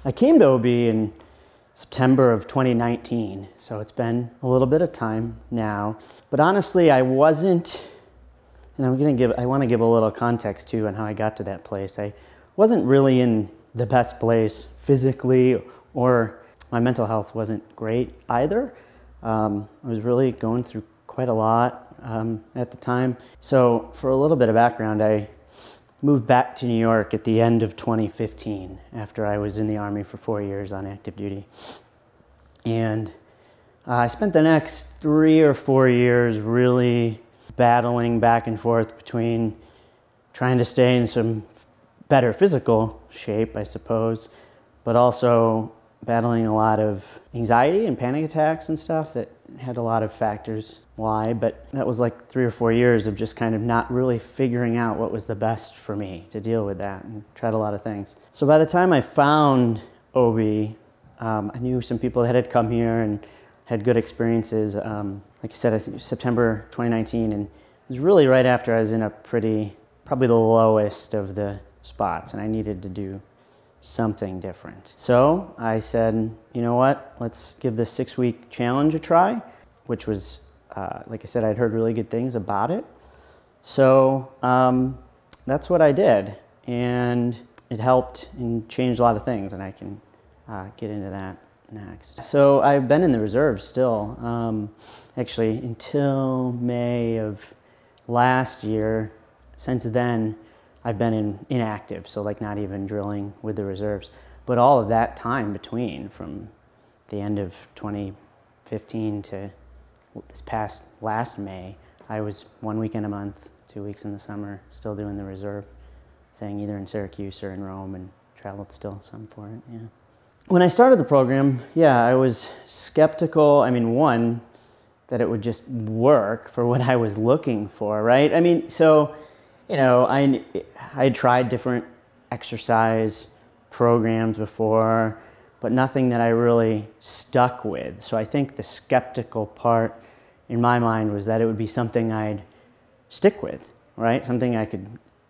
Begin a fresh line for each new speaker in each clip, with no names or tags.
I came to OB in September of 2019, so it's been a little bit of time now. But honestly, I wasn't, and I want to give a little context too on how I got to that place. I wasn't really in the best place physically, or my mental health wasn't great either. I was really going through quite a lot at the time. So for a little bit of background, I moved back to New York at the end of 2015 after I was in the Army for 4 years on active duty. And I spent the next 3 or 4 years really battling back and forth between trying to stay in some better physical shape, I suppose, but also battling a lot of anxiety and panic attacks and stuff that had a lot of factors why, but that was like 3 or 4 years of just kind of not really figuring out what was the best for me to deal with that, and tried a lot of things. So by the time I found OB, I knew some people that had come here and had good experiences. Like I said, I think it was September 2019, and it was really right after I was in a probably the lowest of the spots, and I needed to do something different. So I said, you know what, let's give this 6-week challenge a try, which was, like I said, I'd heard really good things about it. So that's what I did, and it helped and changed a lot of things, and I can get into that next. So I've been in the reserve still, actually until May of last year. Since then, I've been inactive, so like not even drilling with the reserves. But all of that time between, from the end of 2015 to this past last May, I was 1 weekend a month, 2 weeks in the summer, still doing the reserve thing, either in Syracuse or in Rome, and traveled still some for it, yeah. When I started the program, yeah, I was skeptical. I mean, one, that it would just work for what I was looking for, right? I mean, so, you know, I had tried different exercise programs before, but nothing that I really stuck with. So I think the skeptical part in my mind was that it would be something I'd stick with, right? Something I could,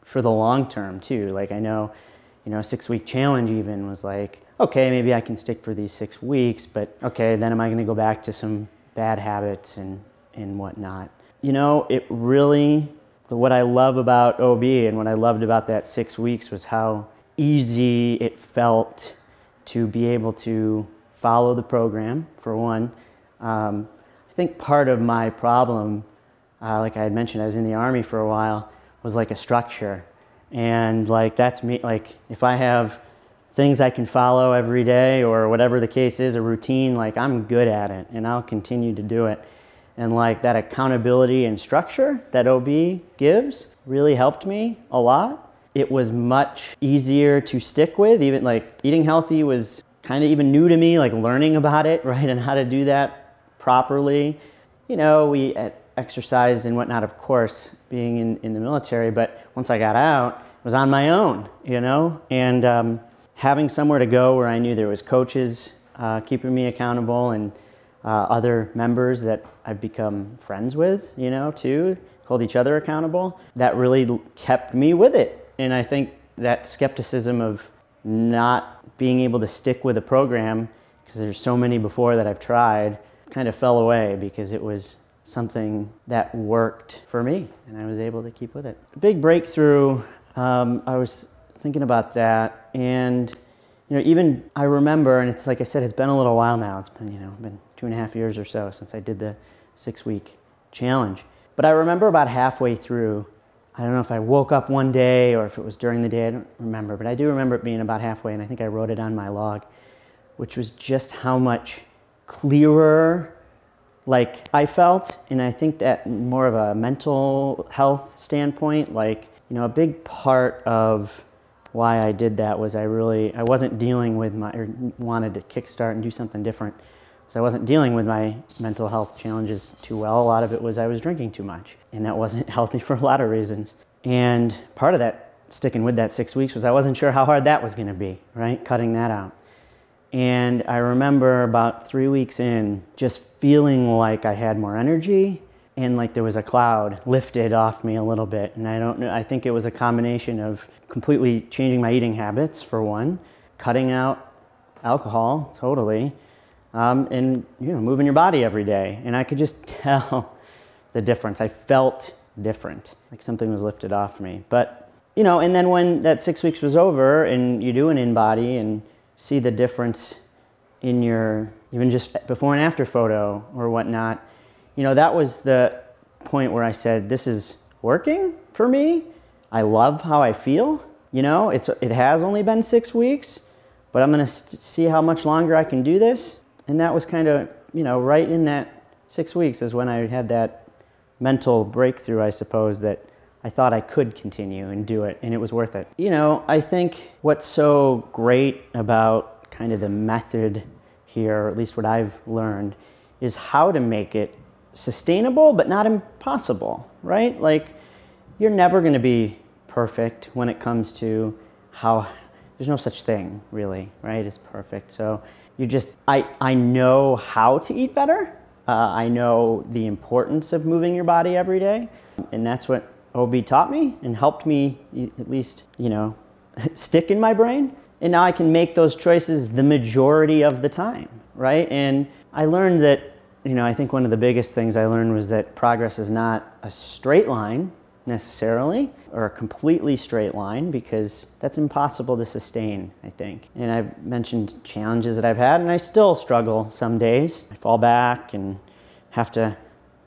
for the long term too. Like I know, you know, a 6-week challenge even was like, okay, maybe I can stick for these 6 weeks, but okay, then am I gonna go back to some bad habits and whatnot? You know, it really, what I love about OB and what I loved about that 6 weeks was how easy it felt to be able to follow the program, for one. I think part of my problem, like I had mentioned, I was in the Army for a while, was like a structure. And like that's me, like if I have things I can follow every day or whatever the case is, a routine, like I'm good at it and I'll continue to do it. And like that accountability and structure that OB gives really helped me a lot. It was much easier to stick with. Even like eating healthy was kind of even new to me, like learning about it, right, and how to do that properly. You know, we exercised and whatnot, of course, being in the military, but once I got out, it was on my own, you know, and having somewhere to go where I knew there was coaches keeping me accountable, and other members that I've become friends with, you know, too, hold each other accountable. That really kept me with it. And I think that skepticism of not being able to stick with a program, because there's so many before that I've tried, kind of fell away because it was something that worked for me and I was able to keep with it. A big breakthrough, I was thinking about that, and you know, even I remember, and it's like I said, it's been a little while now. It's been, you know, been 2.5 years or so since I did the 6-week challenge. But I remember about halfway through, I don't know if I woke up one day or if it was during the day, I don't remember, but I do remember it being about halfway, and I think I wrote it on my log, which was just how much clearer like I felt. And I think that more of a mental health standpoint, like, you know, a big part of why I did that was I wasn't dealing with or wanted to kickstart and do something different. So I wasn't dealing with my mental health challenges too well. A lot of it was I was drinking too much, and that wasn't healthy for a lot of reasons. And part of that, sticking with that 6 weeks, was I wasn't sure how hard that was gonna be, right? Cutting that out. And I remember about 3 weeks in, just feeling like I had more energy and like there was a cloud lifted off me a little bit. And I don't know, I think it was a combination of completely changing my eating habits, for one, cutting out alcohol, totally, and moving your body every day. And I could just tell the difference. I felt different, like something was lifted off me. But, and then when that 6 weeks was over and you do an in-body and see the difference in your, even just before and after photo or whatnot, that was the point where I said, this is working for me. I love how I feel. It has only been 6 weeks, but I'm going to see how much longer I can do this. And that was kind of, right in that 6 weeks is when I had that mental breakthrough, I suppose, that I thought I could continue and do it, and it was worth it. I think what's so great about kind of the method here, or at least what I've learned, is how to make it sustainable but not impossible, right? Like, you're never going to be perfect when it comes to how, there's no such thing really, right, as perfect. So I know how to eat better. I know the importance of moving your body every day, and that's what OB taught me and helped me at least, stick in my brain. And now I can make those choices the majority of the time, right? And I learned that, I think one of the biggest things I learned was that progress is not a straight line necessarily, or a completely straight line, because that's impossible to sustain, I think. And I've mentioned challenges that I've had, and I still struggle some days. I fall back and have to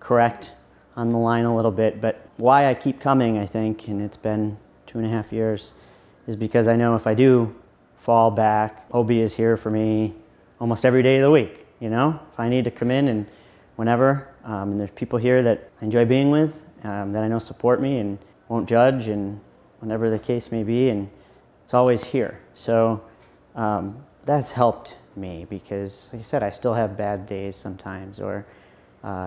correct on the line a little bit, but why I keep coming, I think, and it's been 2.5 years, is because I know if I do fall back, OB is here for me almost every day of the week. If I need to come in and whenever, and there's people here that I enjoy being with, that I know support me and won't judge, and whatever the case may be, and it's always here. So that's helped me because, like I said, I still have bad days sometimes, or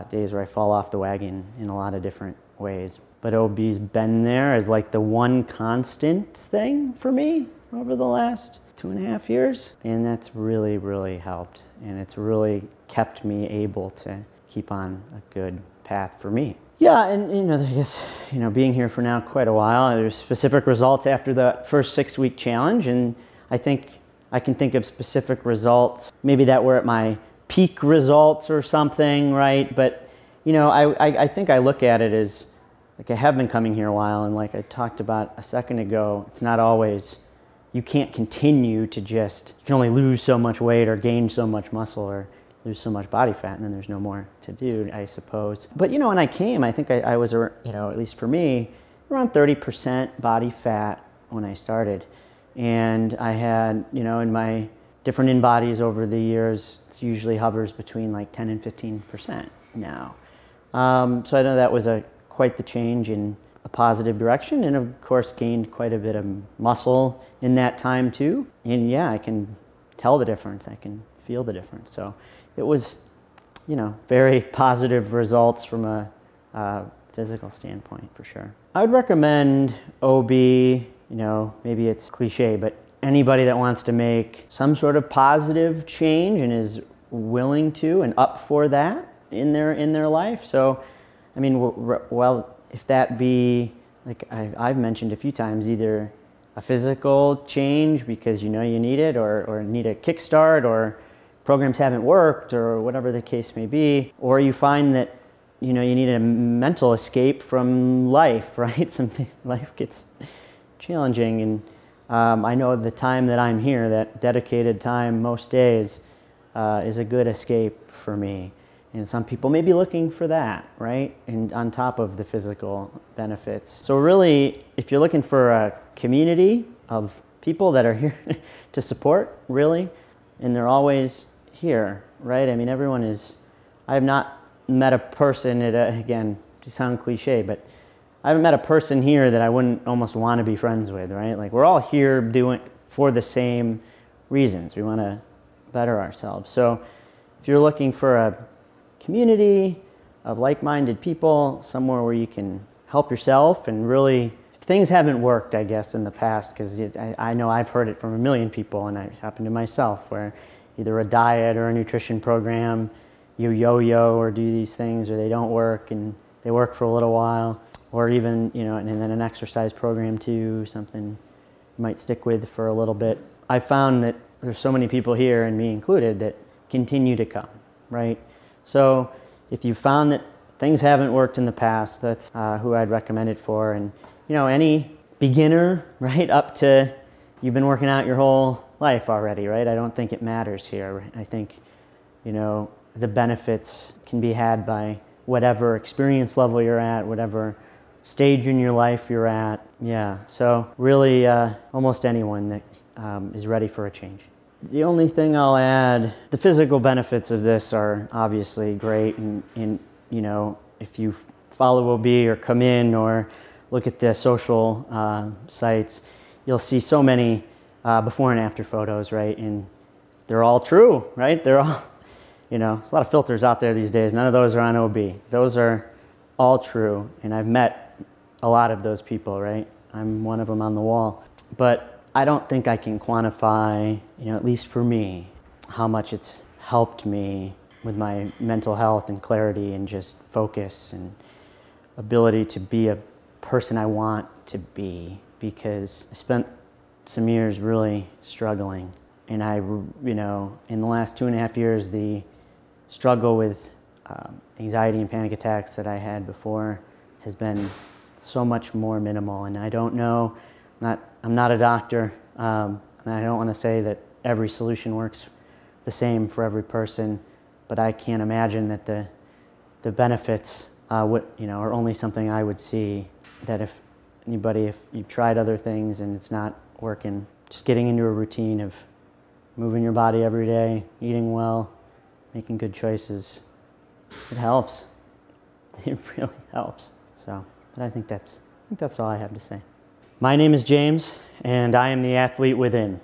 days where I fall off the wagon in a lot of different ways. But OB's been there as like the one constant thing for me over the last 2.5 years, and that's really, really helped, and it's really kept me able to keep on a good path for me. Yeah, and I guess, being here for now quite a while, there's specific results after the first 6-week challenge, and I think I can think of specific results, maybe that were at my peak results or something, right? But, I think I look at it as, like, I have been coming here a while, and like I talked about a second ago, it's not always, you can't continue to you can only lose so much weight or gain so much muscle or lose so much body fat, and then there's no more to do, I suppose. But, when I came, I think I was, at least for me, around 30% body fat when I started. And I had, in my different in-bodies over the years, it usually hovers between like 10 and 15% now. So I know that was quite the change in a positive direction, and of course gained quite a bit of muscle in that time too. And yeah, I can tell the difference, I can feel the difference. So it was, very positive results from a physical standpoint for sure. I would recommend OB, maybe it's cliche, but anybody that wants to make some sort of positive change and is willing to and up for that in their life. So, I mean, well, if that be, like I've mentioned a few times, either a physical change because you need it, or need a kickstart, or programs haven't worked, or whatever the case may be, or you find that you need a mental escape from life, right? Life gets challenging, and I know the time that I'm here, that dedicated time most days, is a good escape for me. And some people may be looking for that, right? And on top of the physical benefits. So really, if you're looking for a community of people that are here to support, really, and they're always here, right? I mean, everyone is, I have not met a person, again, to sound cliche, but I haven't met a person here that I wouldn't almost want to be friends with, right? Like, we're all here doing for the same reasons. We want to better ourselves. So if you're looking for a community of like-minded people, somewhere where you can help yourself, and really, if things haven't worked, I guess, in the past, because I know I've heard it from a million people, and it happened to myself, where either a diet or a nutrition program, you yo-yo or do these things, or they don't work, and they work for a little while, or even, and then an exercise program too, something you might stick with for a little bit. I found that there's so many people here, and me included, that continue to come, right? So if you found that things haven't worked in the past, that's who I'd recommend it for. And any beginner, right, up to you've been working out your whole life already, right? I don't think it matters here. I think, the benefits can be had by whatever experience level you're at, whatever stage in your life you're at. Yeah, so really almost anyone that is ready for a change. The only thing I'll add, the physical benefits of this are obviously great, and if you follow OB or come in or look at the social sites, you'll see so many before and after photos, right? And they're all true, right? They're all, there's a lot of filters out there these days. None of those are on OB. Those are all true, and I've met a lot of those people, right? I'm one of them on the wall. But I don't think I can quantify, at least for me, how much it's helped me with my mental health and clarity and just focus and ability to be a person I want to be, because I spent some years really struggling. And in the last 2.5 years, the struggle with anxiety and panic attacks that I had before has been so much more minimal. And I don't know, I'm not a doctor, and I don't want to say that every solution works the same for every person, but I can't imagine that the benefits are only something I would see, that if you've tried other things and it's not working, just getting into a routine of moving your body every day, eating well, making good choices, it helps. It really helps. So, but I think that's all I have to say. My name is James, and I am the athlete within.